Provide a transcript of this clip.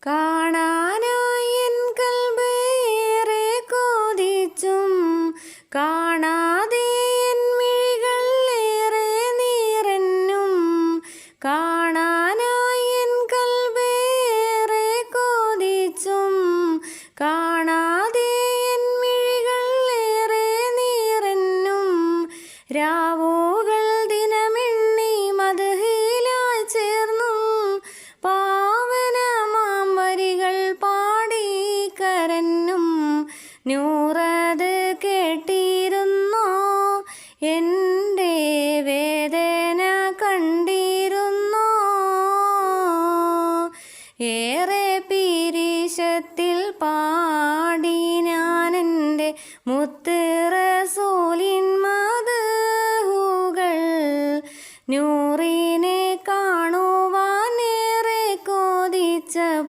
കാണാനായി എൻ കൽബേറെ കൊതിച്ചും കാണാതെ എൻ മിഴികൾ ഏറെ നീറന്നും. കാണാനായി എൻ കൽബേറെ കൊതിച്ചും കാണാതെ എൻ മിഴികൾ ഏറെ നീറന്നും. രാവുകൾ ദിനമെണ്ണി മദ്ഹിലായി ചേർന്നും പാവനമാം വരികൾ പാടി കരഞ്ഞും. നൂറത് കേട്ടിരുന്നോ എൻ്റെ വേദന കണ്ടിരുന്നോ. ഏറെ പിരിശത്തിൽ പാടി ഞാനെൻ്റെ മുത്ത് റസൂലിൻ മദ്ഹുകൾ. നൂറി